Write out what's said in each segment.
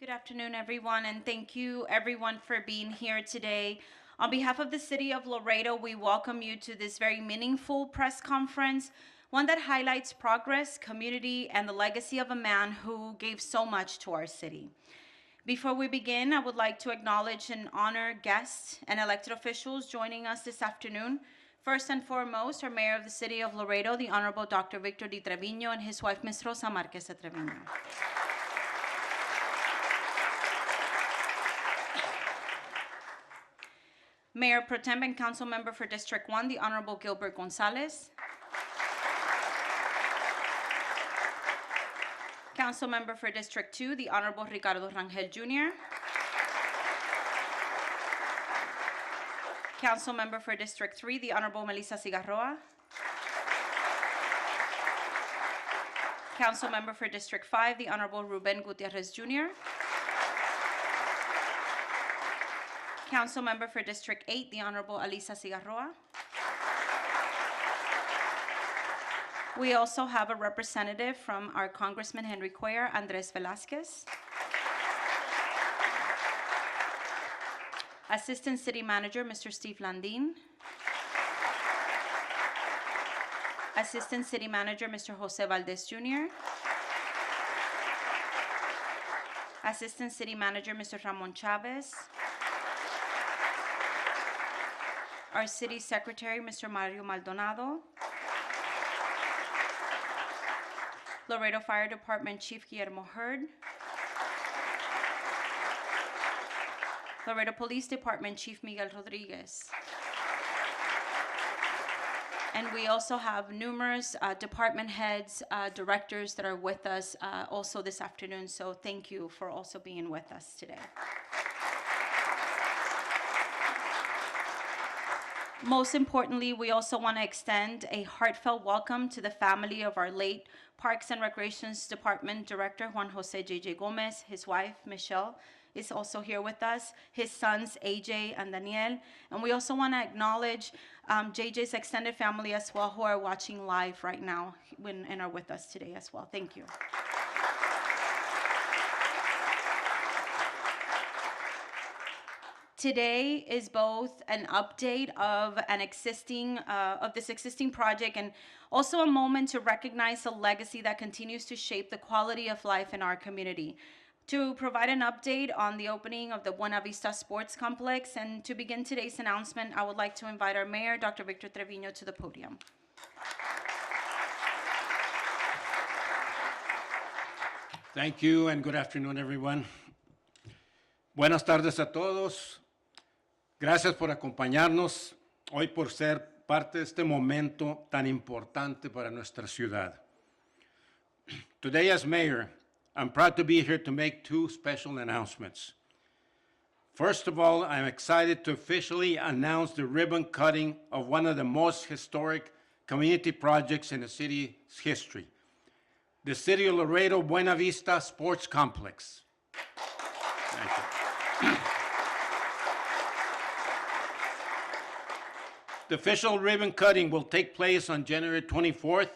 Good afternoon, everyone, and thank you, everyone, for being here today. On behalf of the City of Laredo, we welcome you to this very meaningful press conference, one that highlights progress, community, and the legacy of a man who gave so much to our city. Before we begin, I would like to acknowledge and honor guests and elected officials joining us this afternoon. First and foremost, our Mayor of the City of Laredo, the Honorable Dr. Victor Di Trevino, and his wife, Ms. Rosa Marquez de Trevino. Mayor Pro Tem and Council Member for District 1, the Honorable Gilbert Gonzalez. Council Member for District 2, the Honorable Ricardo Rangel Jr. Council Member for District 3, the Honorable Melissa Cigarroa. Council Member for District 5, the Honorable Ruben Gutierrez Jr. Council Member for District 8, the Honorable Alisa Cigarroa. We also have a representative from our Congressman Henry Cuellar, Andres Velasquez. Assistant City Manager, Mr. Steve Landin. Assistant City Manager, Mr. Jose Valdez Jr. Assistant City Manager, Mr. Ramon Chavez. Our City Secretary, Mr. Mario Maldonado. Laredo Fire Department Chief Guillermo Hurd. Laredo Police Department Chief Miguel Rodriguez. And we also have numerous department heads, directors that are with us also this afternoon. So thank you for also being with us today. Most importantly, we also want to extend a heartfelt welcome to the family of our late Parks and Recreations Department Director, Juan Jose J.J. Gomez. His wife, Michelle, is also here with us, his sons, AJ and Daniel. And we also want to acknowledge JJ's extended family as well, who are watching live right now and are with us today as well. Thank you. Today is both an update of this existing project and also a moment to recognize the legacy that continues to shape the quality of life in our community. To provide an update on the opening of the Buena Vista Sports Complex and to begin today's announcement, I would like to invite our Mayor, Dr. Victor Trevino, to the podium. Thank you and good afternoon, everyone. Buenas tardes a todos. Gracias por acompañarnos hoy por ser parte de este momento tan importante para nuestra ciudad. Today, as mayor, I'm proud to be here to make two special announcements. First of all, I'm excited to officially announce the ribbon cutting of one of the most historic community projects in the city's history, the City of Laredo Buena Vista Sports Complex. Thank you. The official ribbon cutting will take place on January 24th,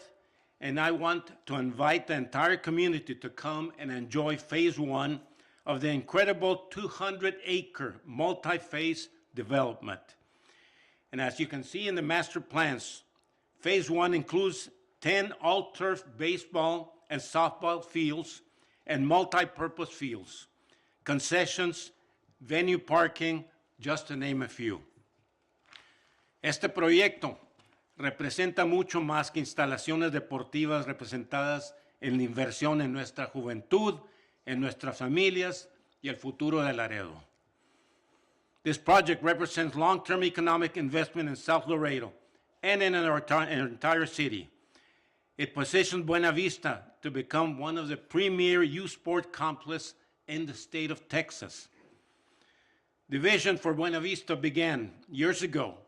and I want to invite the entire community to come and enjoy Phase 1 of the incredible 200-acre multi-phase development. And as you can see in the master plans, Phase 1 includes 10 all-turf baseball and softball fields and multi-purpose fields, concessions, venue parking, just to name a few. Este proyecto representa mucho más que instalaciones deportivas representadas en la inversión en nuestra juventud, en nuestras familias y el futuro de Laredo. This project represents long-term economic investment in South Laredo and in our entire city. It positions Buena Vista to become one of the premier youth sport complexes in the state of Texas. The vision for Buena Vista began years ago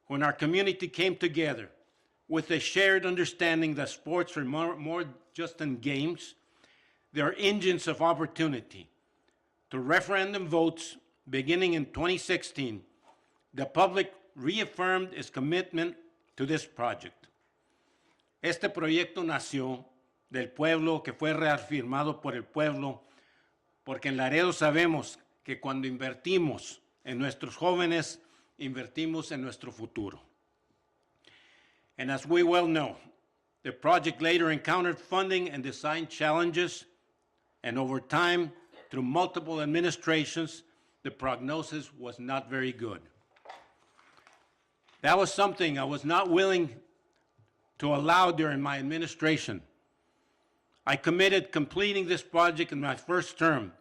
when our community came together with a shared understanding that sports are more just than games. They are engines of opportunity. Through referendum votes beginning in 2016, the public reaffirmed its commitment to this project. Este proyecto nació del pueblo, que fue reafirmado por el pueblo porque en Laredo sabemos que cuando invertimos en nuestros jóvenes, invertimos en nuestro futuro. And as we well know, the project later encountered funding and design challenges, and over time, through multiple administrations, the prognosis was not very good. That was something I was not willing to allow during my administration. I committed completing this project in my first term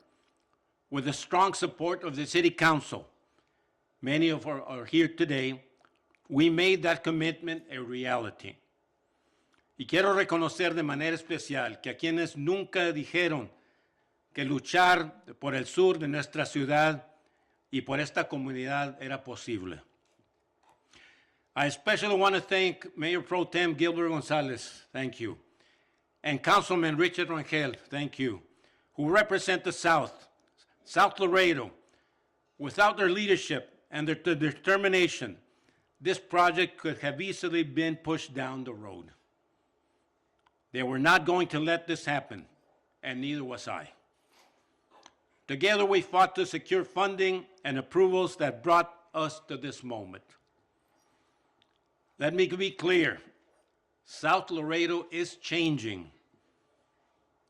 with the strong support of the City Council. Many of us are here today. We made that commitment a reality. Y quiero reconocer de manera especial que a quienes nunca dijeron que luchar por el sur de nuestra ciudad y por esta comunidad era posible. I especially want to thank Mayor Pro Tem Gilbert Gonzalez, thank you, and Councilman Richard Rangel, thank you, who represent the South, South Laredo. Without their leadership and their determination, this project could have easily been pushed down the road. They were not going to let this happen, and neither was I. Together we fought to secure funding and approvals that brought us to this moment. Let me be clear, South Laredo is changing.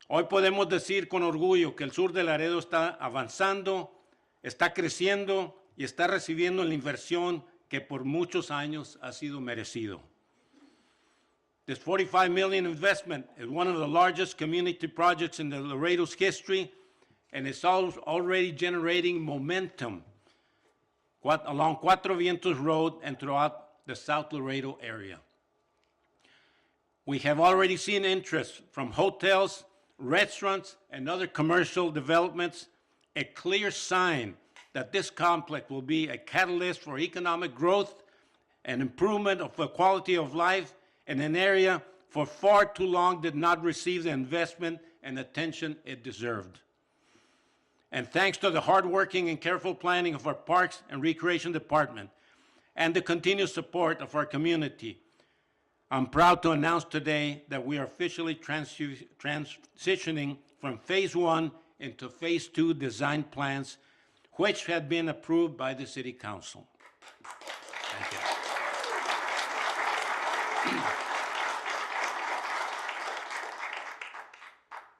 Hoy podemos decir con orgullo que el sur de Laredo está avanzando, está creciendo y está recibiendo la inversión que por muchos años ha sido merecido. This $45 million investment is one of the largest community projects in the Laredo's history, and it's already generating momentum along Cuatro Vientos Road and throughout the South Laredo area. We have already seen interest from hotels, restaurants, and other commercial developments, a clear sign that this complex will be a catalyst for economic growth and improvement of the quality of life in an area for far too long did not receive the investment and attention it deserved. And thanks to the hardworking and careful planning of our Parks and Recreation Department and the continued support of our community, I'm proud to announce today that we are officially transitioning from Phase 1 into Phase 2 design plans, which had been approved by the City Council. Thank you.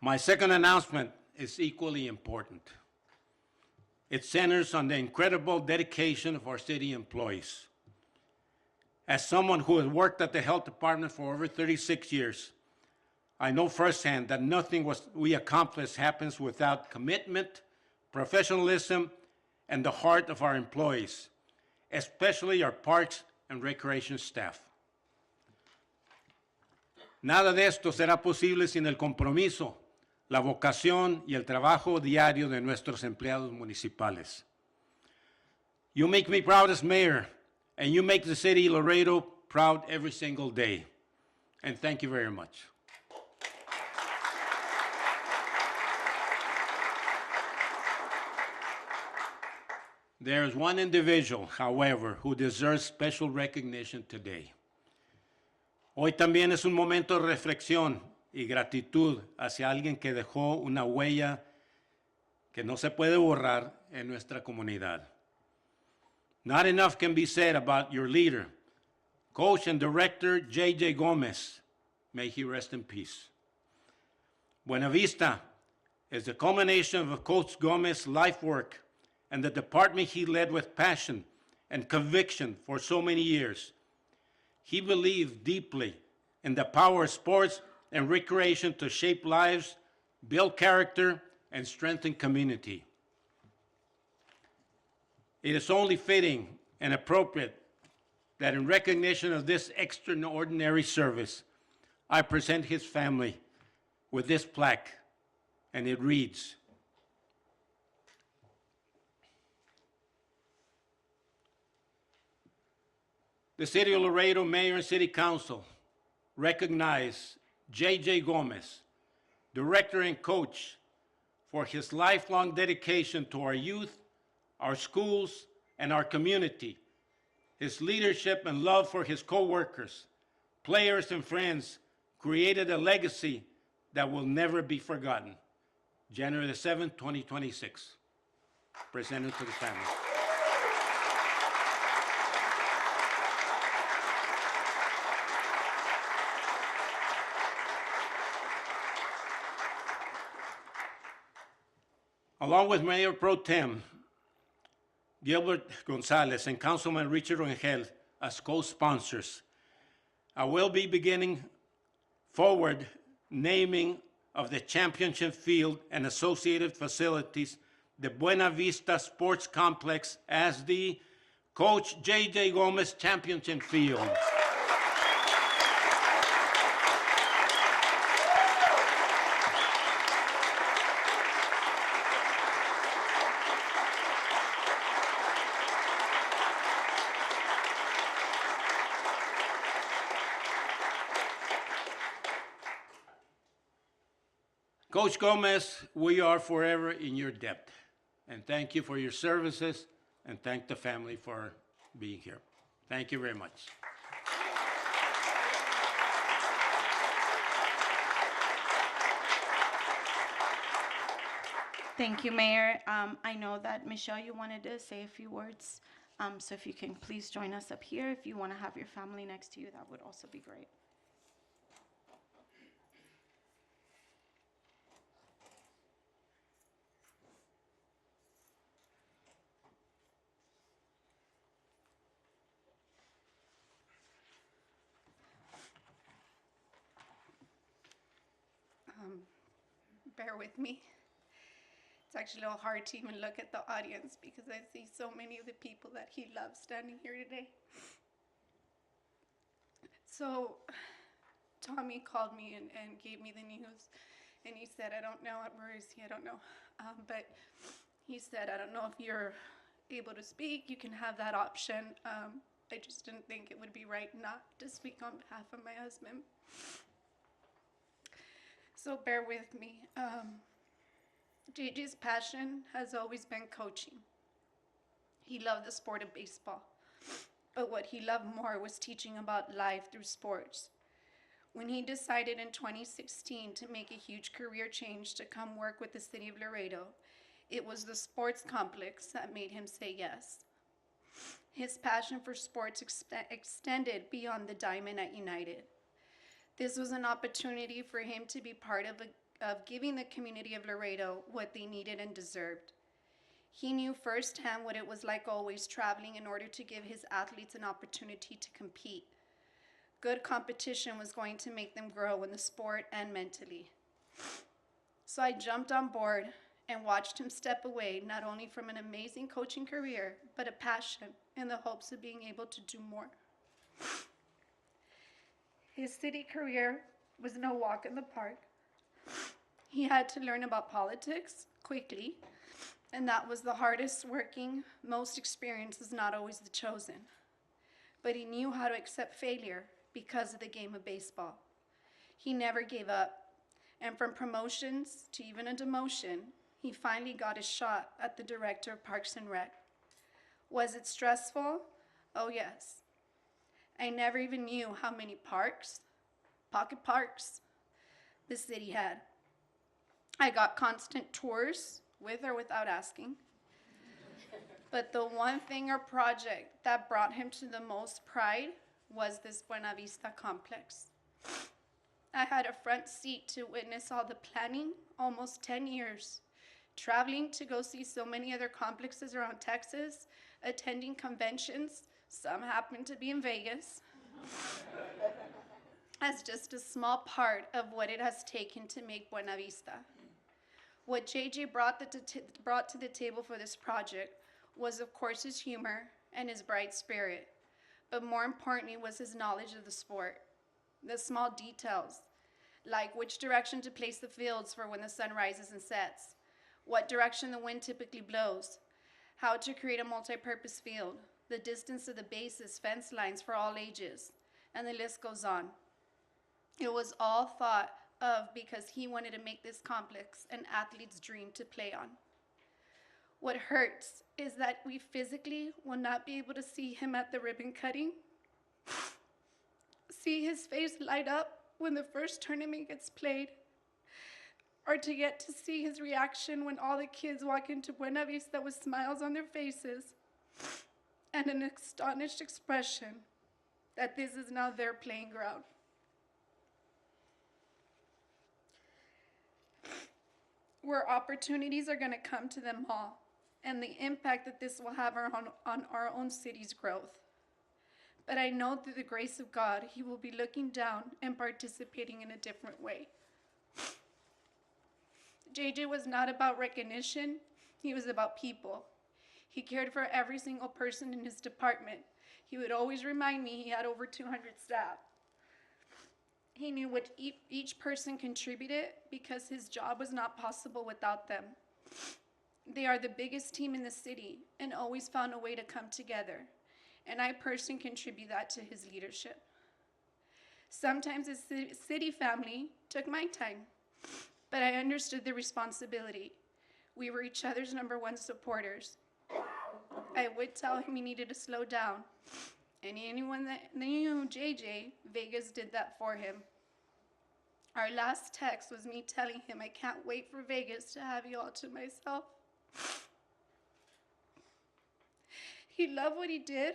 My second announcement is equally important. It centers on the incredible dedication of our city employees. As someone who has worked at the health department for over 36 years, I know firsthand that nothing we accomplish happens without commitment, professionalism, and the heart of our employees, especially our parks and recreation staff. Nada de esto será posible sin el compromiso, la vocación y el trabajo diario de nuestros empleados municipales. You make me proud as mayor, and you make the city of Laredo proud every single day. And thank you very much. There is one individual, however, who deserves special recognition today. Hoy también es un momento de reflexión y gratitud hacia alguien que dejó una huella que no se puede borrar en nuestra comunidad. Not enough can be said about your leader, coach and director J.J. Gomez. May he rest in peace. Buena Vista is the culmination of Coach Gomez's life work and the department he led with passion and conviction for so many years. He believed deeply in the power of sports and recreation to shape lives, build character, and strengthen community. It is only fitting and appropriate that in recognition of this extraordinary service, I present his family with this plaque, and it reads, the City of Laredo Mayor and City Council recognize J.J. Gomez, director and coach, for his lifelong dedication to our youth, our schools, and our community, his leadership and love for his co-workers, players, and friends created a legacy that will never be forgotten. January the 7th, 2026. Presented to the family. Along with Mayor Pro Tem Gilbert Gonzalez and Councilman Richard Rangel as co-sponsors, I will be beginning forward naming of the championship field and associated facilities, the Buena Vista Sports Complex, as the Coach J.J. Gomez Championship Field. Coach Gomez, we are forever in your debt. And thank you for your services, and thank the family for being here. Thank you very much. Thank you, Mayor. I know that, Michelle, you wanted to say a few words. So if you can please join us up here. If you want to have your family next to you, that would also be great. Bear with me. It's actually a little hard to even look at the audience because I see so many of the people that he loves standing here today. So Tommy called me and gave me the news, and he said, I don't know, where is he? I don't know. But he said, I don't know if you're able to speak, you can have that option. I just didn't think it would be right not to speak on behalf of my husband. So bear with me. JJ's passion has always been coaching. He loved the sport of baseball, but what he loved more was teaching about life through sports. When he decided in 2016 to make a huge career change to come work with the city of Laredo, it was the sports complex that made him say yes. His passion for sports extended beyond the diamond at United. This was an opportunity for him to be part of giving the community of Laredo what they needed and deserved. He knew firsthand what it was like always traveling in order to give his athletes an opportunity to compete. Good competition was going to make them grow in the sport and mentally. So I jumped on board and watched him step away, not only from an amazing coaching career, but a passion in the hopes of being able to do more. His city career was no walk in the park. He had to learn about politics quickly, and that was the hardest working. Most experience is not always the chosen. But he knew how to accept failure because of the game of baseball. He never gave up, and from promotions to even a demotion, he finally got his shot at the director of Parks and Rec. Was it stressful? Oh yes. I never even knew how many parks, pocket parks, the city had. I got constant tours, with or without asking. But the one thing or project that brought him to the most pride was this Buena Vista complex. I had a front seat to witness all the planning, almost 10 years, traveling to go see so many other complexes around Texas, attending conventions. Some happened to be in Vegas, as just a small part of what it has taken to make Buena Vista. What JJ brought to the table for this project was, of course, his humor and his bright spirit, but more importantly was his knowledge of the sport. The small details, like which direction to place the fields for when the sun rises and sets, what direction the wind typically blows, how to create a multi-purpose field, the distance of the bases, fence lines for all ages, and the list goes on. It was all thought of because he wanted to make this complex an athlete's dream to play on. What hurts is that we physically will not be able to see him at the ribbon cutting, see his face light up when the first tournament gets played, or to get to see his reaction when all the kids walk into Buena Vista with smiles on their faces and an astonished expression that this is now their playing ground. Where opportunities are going to come to them all, and the impact that this will have on our own city's growth. But I know through the grace of God, he will be looking down and participating in a different way. JJ was not about recognition, he was about people. He cared for every single person in his department. He would always remind me he had over 200 staff. He knew what each person contributed because his job was not possible without them. They are the biggest team in the city and always found a way to come together. And I personally contribute that to his leadership. Sometimes his city family took my time, but I understood the responsibility. We were each other's number one supporters. I would tell him he needed to slow down, and anyone that knew JJ, Vegas did that for him. Our last text was me telling him I can't wait for Vegas to have you all to myself. He loved what he did.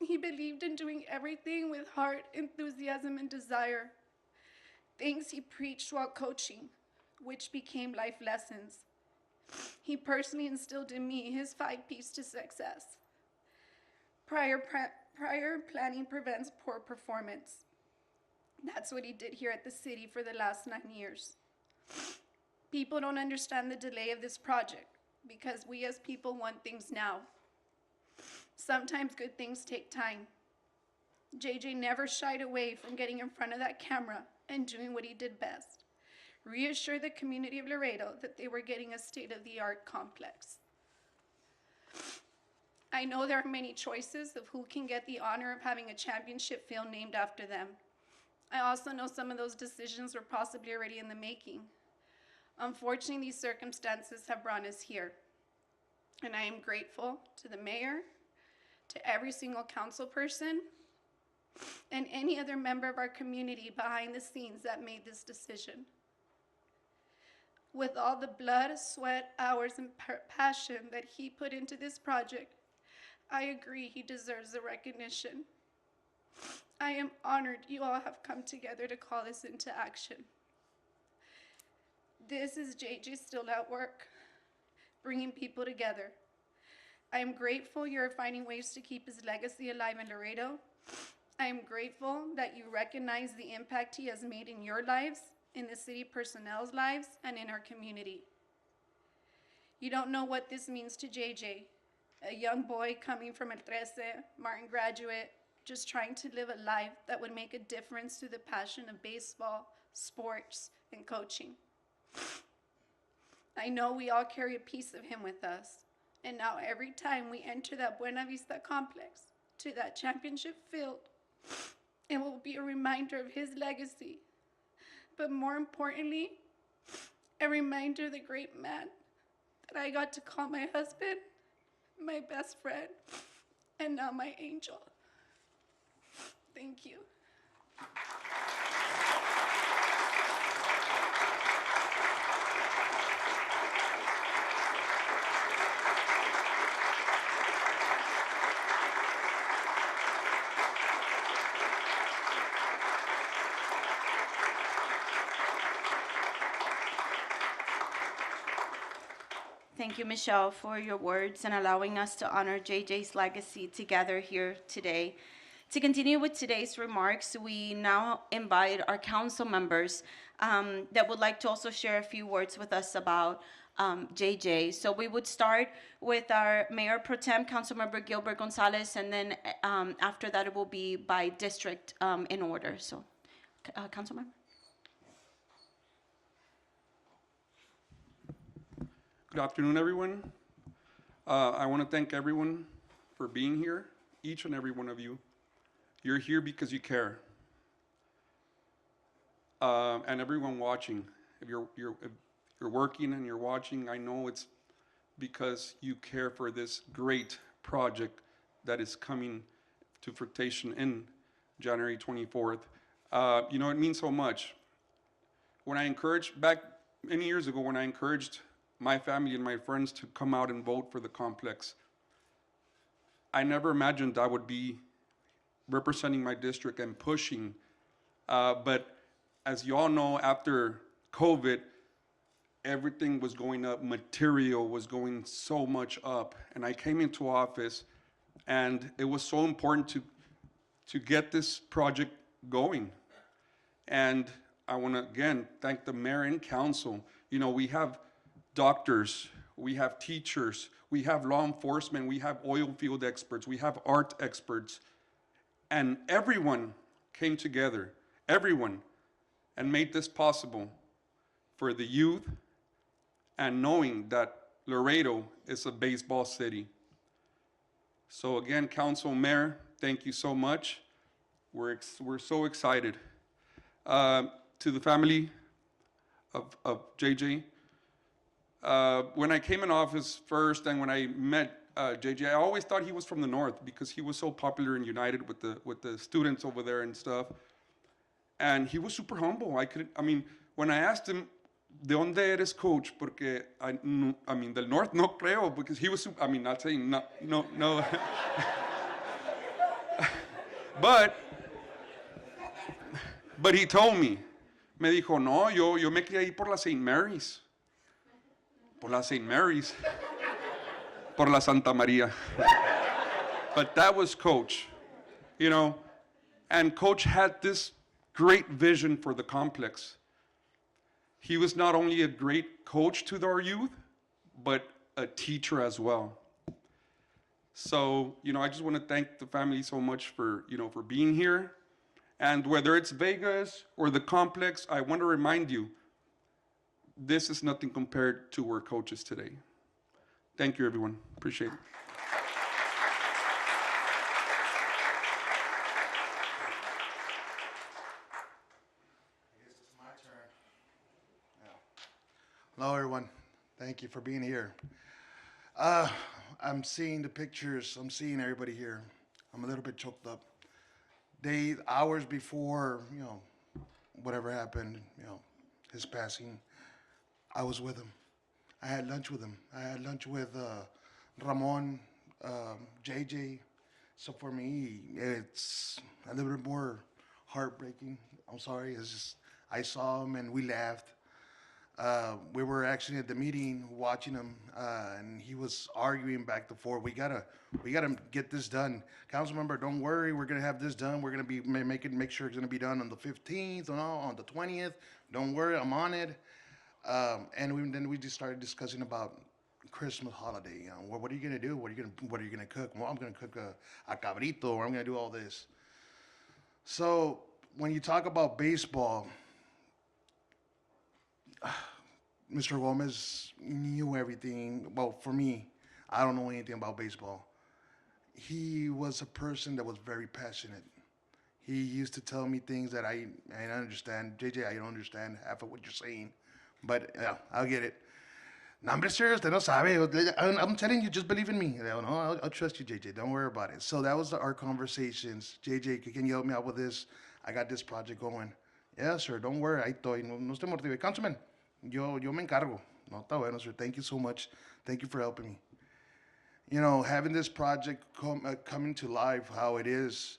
He believed in doing everything with heart, enthusiasm, and desire. Things he preached while coaching, which became life lessons. He personally instilled in me his 5 P's to success. Prior planning prevents poor performance. That's what he did here at the city for the last 9 years. People don't understand the delay of this project because we as people want things now. Sometimes good things take time. JJ never shied away from getting in front of that camera and doing what he did best. Reassure the community of Laredo that they were getting a state-of-the-art complex. I know there are many choices of who can get the honor of having a championship field named after them. I also know some of those decisions were possibly already in the making. Unfortunately, these circumstances have brought us here. And I am grateful to the mayor, to every single council person, and any other member of our community behind the scenes that made this decision. With all the blood, sweat, hours, and passion that he put into this project, I agree he deserves the recognition. I am honored you all have come together to call this into action. This is JJ still at work, bringing people together. I am grateful you're finding ways to keep his legacy alive in Laredo. I am grateful that you recognize the impact he has made in your lives, in the city personnel's lives, and in our community. You don't know what this means to JJ, a young boy coming from El Trece, Martin graduate, just trying to live a life that would make a difference through the passion of baseball, sports, and coaching. I know we all carry a piece of him with us, and now every time we enter that Buena Vista complex, to that championship field, it will be a reminder of his legacy, but more importantly, a reminder of the great man that I got to call my husband, my best friend, and now my angel. Thank you. Thank you, Michelle, for your words and allowing us to honor JJ's legacy together here today. To continue with today's remarks, we now invite our council members that would like to also share a few words with us about JJ. So we would start with our Mayor Pro Tem, Councilmember Gilbert Gonzalez, and then after that it will be by district in order. So, Councilmember. Good afternoon, everyone. I want to thank everyone for being here, each and every one of you. You're here because you care. And everyone watching, if you're working and you're watching, I know it's because you care for this great project that is coming to fruition in January 24th. It means so much. When I encouraged back many years ago when I encouraged my family and my friends to come out and vote for the complex, I never imagined I would be representing my district and pushing. But as you all know, after COVID, everything was going up, material was going so much up. And I came into office, and it was so important to get this project going. And I want to again thank the mayor and council. You know, we have doctors, we have teachers, we have law enforcement, we have oil field experts, we have art experts, and everyone came together, everyone, and made this possible for the youth, and knowing that Laredo is a baseball city. So again, council, mayor, thank you so much. We're so excited. To the family of JJ, when I came in office first and when I met JJ, I always thought he was from the north because he was so popular and united with the students over there and stuff. And he was super humble. I mean, when I asked him, ¿de dónde eres, coach? Porque, I mean, del north, no creo, because he was, I mean, not saying no. But he told me, me dijo, no, yo me crié ahí por la St. Mary's. Por la St. Mary's. Por la Santa María. But that was Coach, you know. And Coach had this great vision for the complex. He was not only a great coach to our youth, but a teacher as well. So, you know, I just want to thank the family so much for, you know, for being here. And whether it's Vegas or the complex, I want to remind you, this is nothing compared to where Coach is today. Thank you, everyone. Appreciate it. It's my turn. Hello, everyone. Thank you for being here. I'm seeing the pictures. I'm seeing everybody here. I'm a little bit choked up. Hours before, you know, whatever happened, you know, his passing, I was with him. I had lunch with him. I had lunch with Ramon, JJ. So for me, it's a little bit more heartbreaking. I'm sorry. It's just, I saw him and we laughed. We were actually at the meeting watching him, and he was arguing back and forth. We gotta get this done. Council member, don't worry, we're gonna have this done. We're gonna be make sure it's gonna be done on the 15th, on the 20th. Don't worry, I'm on it. Then we just started discussing about Christmas holiday. You know, what are you gonna do? What are you gonna cook? Well, I'm gonna cook a cabrito, or I'm gonna do all this. So when you talk about baseball, Mr. Gomez knew everything. Well, for me, I don't know anything about baseball. He was a person that was very passionate. He used to tell me things that I don't understand. JJ, I don't understand half of what you're saying, but yeah, I'll get it. No, I'm serious. Usted no sabe. I'm telling you, just believe in me. No, I'll trust you, JJ. Don't worry about it. So that was our conversations. JJ, can you help me out with this? I got this project going. Yeah, sir. Don't worry. Ahí estoy. No esté motive. Councilman, yo me encargo. No, está bueno, sir. Thank you so much. Thank you for helping me. You know, having this project coming to life how it is,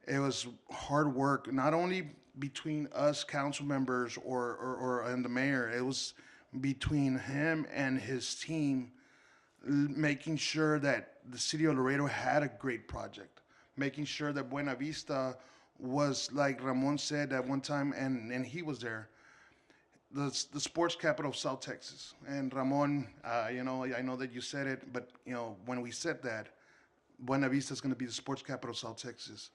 it was hard work, not only between us council members or and the mayor. It was between him and his team, making sure that the city of Laredo had a great project, making sure that Buena Vista was, like Ramon said at one time, and he was there, the sports capital of South Texas. And Ramon, you know, I know that you said it, but you know, when we said that, Buena Vista is going to be the sports capital of South Texas,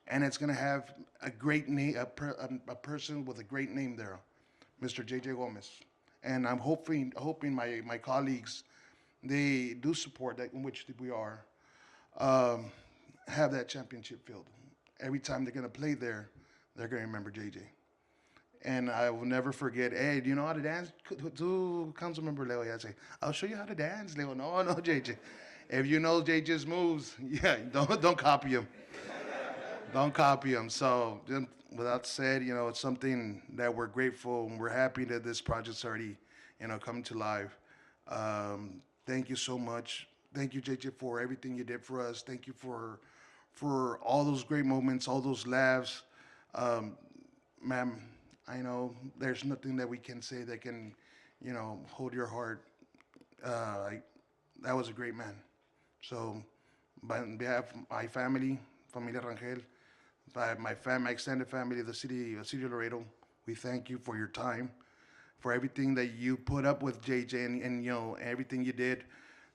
and it's going to have a great name, a person with a great name there, Mr. J.J. Gomez. And I'm hoping my colleagues, they do support that, in which we are, have that championship field. Every time they're going to play there, they're going to remember JJ. And I will never forget, hey, do you know how to dance? To Councilmember Leo, I say, I'll show you how to dance. Leo, no, JJ. If you know JJ's moves, yeah, don't copy him. Don't copy them. So, then, with that said, it's something that we're grateful and we're happy that this project's already, come to life. Thank you so much. Thank you, JJ, for everything you did for us. Thank you for all those great moments, all those laughs. Um, Ma'am, I know there's nothing that we can say that can, hold your heart. That was a great man. So, on behalf of my family, Familia Rangel, by my extended family, the city of Laredo, we thank you for your time, for everything that you put up with JJ, and everything you did,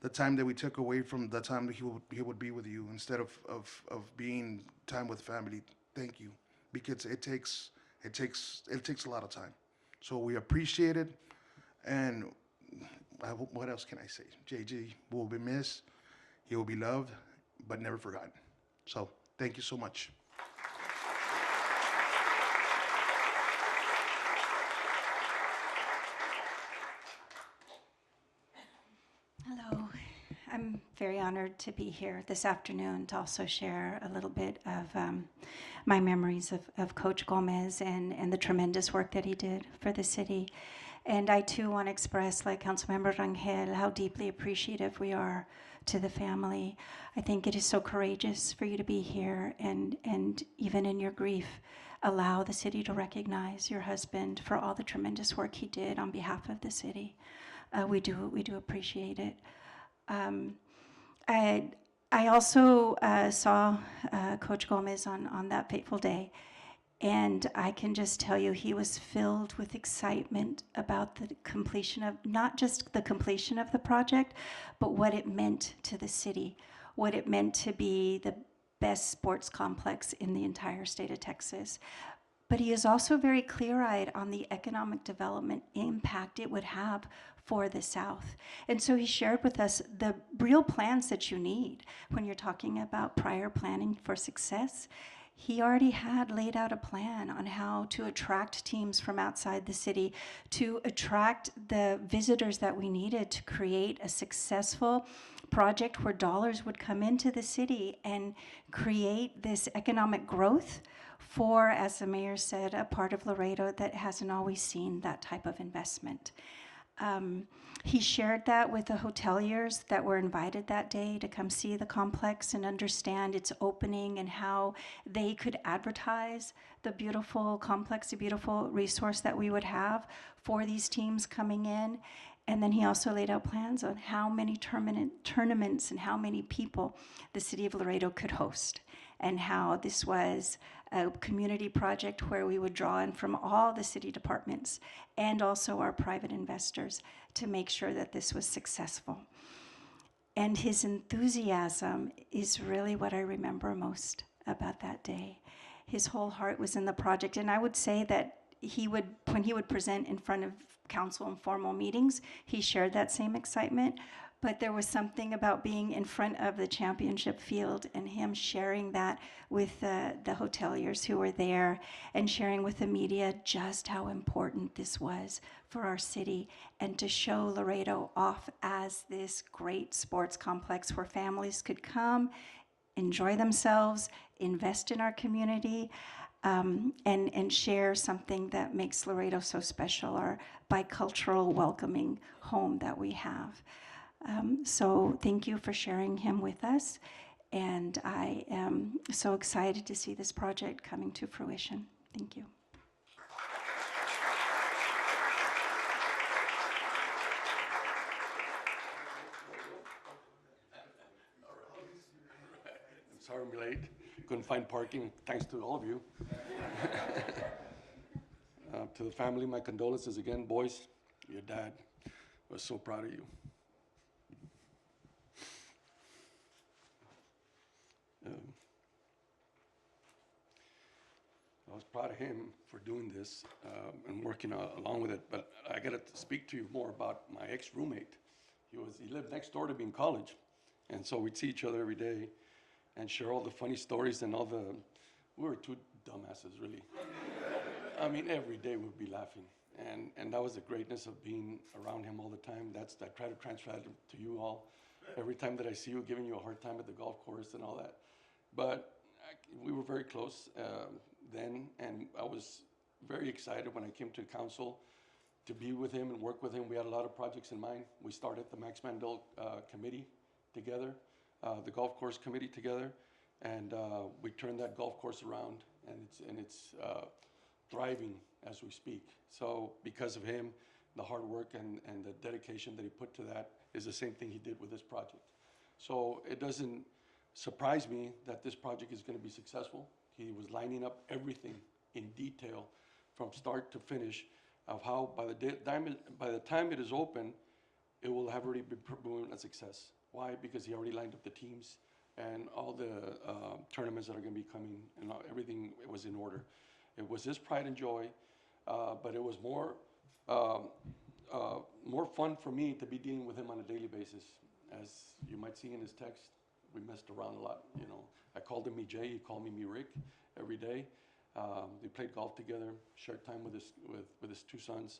the time that we took away from the time that he would be with you instead of being time with family. Thank you, because it takes a lot of time. So we appreciate it, and what else can I say? JJ will be missed. He will be loved, but never forgotten. So thank you so much. Hello. I'm very honored to be here this afternoon to also share a little bit of my memories of Coach Gomez and the tremendous work that he did for the city. And I too want to express, like Councilmember Rangel, how deeply appreciative we are to the family. I think it is so courageous for you to be here and even in your grief, allow the city to recognize your husband for all the tremendous work he did on behalf of the city. We do appreciate it. Um, I I also saw Coach Gomez on that fateful day, and I can just tell you he was filled with excitement about the completion of not just the completion of the project, but what it meant to the city, what it meant to be the best sports complex in the entire state of Texas. But he is also very clear-eyed on the economic development impact it would have for the South. And so he shared with us the real plans that you need when you're talking about prior planning for success. He already had laid out a plan on how to attract teams from outside the city, to attract the visitors that we needed to create a successful project where dollars would come into the city and create this economic growth for, as the mayor said, a part of Laredo that hasn't always seen that type of investment. He shared that with the hoteliers that were invited that day to come see the complex and understand its opening and how they could advertise the beautiful complex, the beautiful resource that we would have for these teams coming in. And then he also laid out plans on how many tournaments and how many people the city of Laredo could host, and how this was a community project where we would draw in from all the city departments and also our private investors to make sure that this was successful. And his enthusiasm is really what I remember most about that day. His whole heart was in the project, and I would say that when he would present in front of council in formal meetings, he shared that same excitement. But there was something about being in front of the championship field and him sharing that with the hoteliers who were there and sharing with the media just how important this was for our city, and to show Laredo off as this great sports complex where families could come, enjoy themselves, invest in our community, and share something that makes Laredo so special, our bicultural welcoming home that we have. So thank you for sharing him with us, and I am so excited to see this project coming to fruition. Thank you. I'm sorry I'm late. Couldn't find parking, thanks to all of you. To the family, my condolences again. Boys, your dad was so proud of you. I was proud of him for doing this and working along with it, but I got to speak to you more about my ex-roommate. He lived next door to me in college, and so we'd see each other every day and share all the funny stories and we were two dumbasses, really. I mean, every day we'd be laughing, and that was the greatness of being around him all the time. I try to transfer that to you all. Every time that I see you, giving you a hard time at the golf course and all that. But we were very close then, and I was very excited when I came to council to be with him and work with him. We had a lot of projects in mind. We started the Max Mandel committee together, the golf course committee together, and we turned that golf course around, and it's thriving as we speak. So because of him, the hard work and the dedication that he put to that is the same thing he did with this project. So it doesn't surprise me that this project is going to be successful. He was lining up everything in detail from start to finish of how by the time it is open, it will have already been proven a success. Why? Because he already lined up the teams and all the tournaments that are going to be coming, and everything was in order. It was his pride and joy, but it was more fun for me to be dealing with him on a daily basis. As you might see in his text, we messed around a lot. You know, I called him me Jay, he called me Rick every day. We played golf together, shared time with his two sons,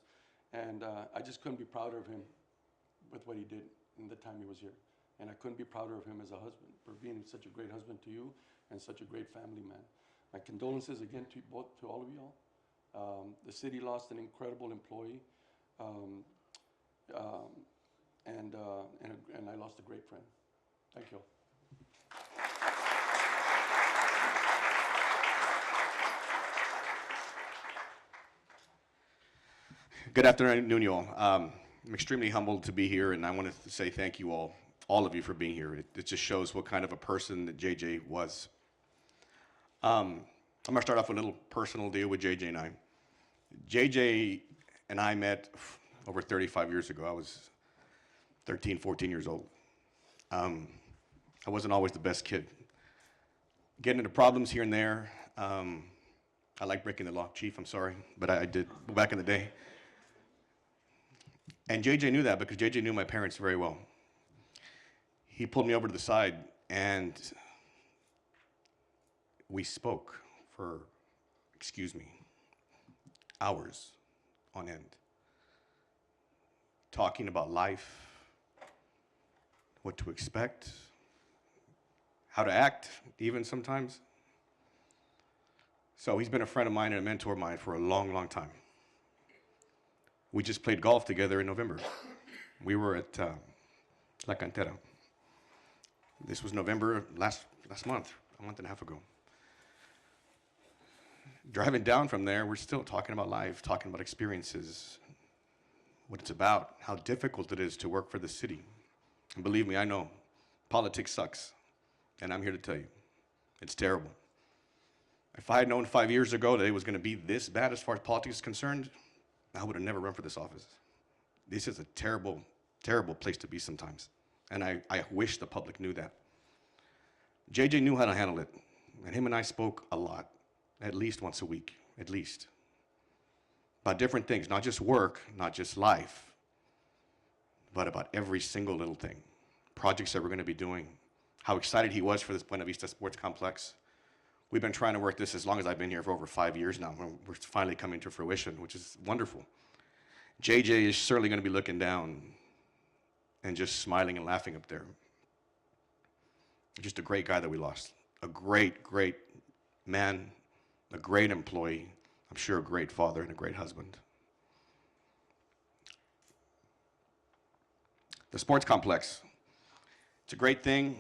and I just couldn't be prouder of him with what he did in the time he was here. And I couldn't be prouder of him as a husband for being such a great husband to you and such a great family man. My condolences again to all of y'all. The city lost an incredible employee, and I lost a great friend. Thank you. Good afternoon, you all. I'm extremely humbled to be here, and I want to say thank you all of you for being here. It just shows what kind of a person that JJ was. I'm going to start off with a little personal deal with JJ and I. JJ and I met over 35 years ago. I was 13, 14 years old. I wasn't always the best kid. Getting into problems here and there. I like breaking the law. Chief, I'm sorry, but I did back in the day. And JJ knew that because JJ knew my parents very well. He pulled me over to the side and we spoke for, hours on end. Talking about life, what to expect, how to act, even sometimes. So he's been a friend of mine and a mentor of mine for a long, long time. We just played golf together in November. We were at La Cantera. This was November last month, a month and a half ago. Driving down from there, we're still talking about life, talking about experiences, what it's about, how difficult it is to work for the city. And believe me, I know, politics sucks. And I'm here to tell you, it's terrible. If I had known 5 years ago that it was going to be this bad as far as politics is concerned, I would have never run for this office. This is a terrible, terrible place to be sometimes. And I wish the public knew that. JJ knew how to handle it. And him and I spoke a lot, at least once a week, at least. About different things, not just work, not just life, but about every single little thing. Projects that we're going to be doing. How excited he was for this Buena Vista sports complex. We've been trying to work this as long as I've been here for over 5 years now. We're finally coming to fruition, which is wonderful. JJ is certainly going to be looking down and just smiling and laughing up there. Just a great guy that we lost. A great, great man, a great employee, I'm sure a great father and a great husband. The sports complex, it's a great thing.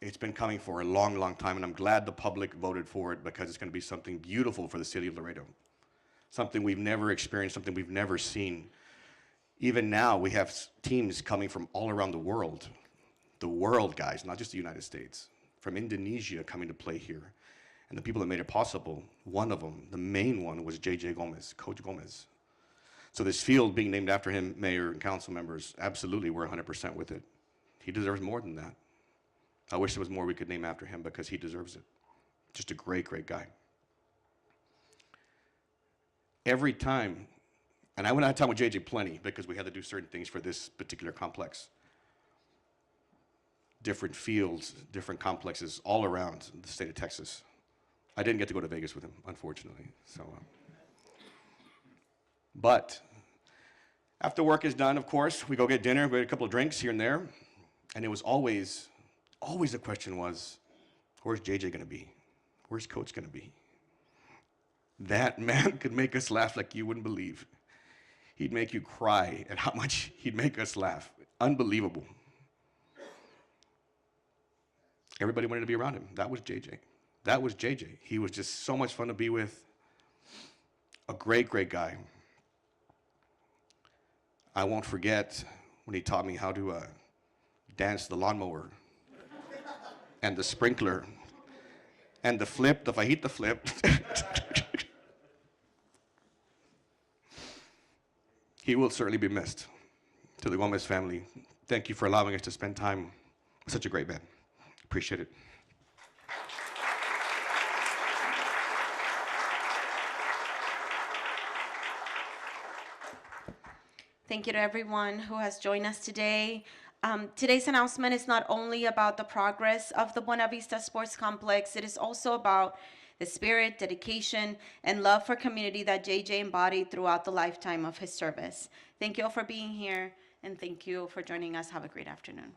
It's been coming for a long, long time, and I'm glad the public voted for it because it's going to be something beautiful for the city of Laredo. Something we've never experienced, something we've never seen. Even now, we have teams coming from all around the world, guys, not just the United States, from Indonesia coming to play here. And the people that made it possible, one of them, the main one, was J.J. Gomez, Coach Gomez. So this field being named after him, mayor and council members, absolutely, we're 100% with it. He deserves more than that. I wish there was more we could name after him because he deserves it. Just a great, great guy. Every time, and I went out of time with JJ plenty because we had to do certain things for this particular complex. Different fields, different complexes all around the state of Texas. I didn't get to go to Vegas with him, unfortunately. So, but after work is done, of course, we go get dinner, we get a couple of drinks here and there, and it was always the question was, where's JJ going to be? Where's Coach going to be? That man could make us laugh like you wouldn't believe. He'd make you cry at how much he'd make us laugh. Unbelievable. Everybody wanted to be around him. That was JJ. That was JJ. He was just so much fun to be with. A great, great guy. I won't forget when he taught me how to dance the lawnmower and the sprinkler and the flip, the fajita flip. He will certainly be missed. To the Gomez family, thank you for allowing us to spend time with such a great man. Appreciate it. Thank you to everyone who has joined us today. Today's announcement is not only about the progress of the Buena Vista Sports Complex, it is also about the spirit, dedication, and love for community that JJ embodied throughout the lifetime of his service. Thank you all for being here, and thank you for joining us. Have a great afternoon.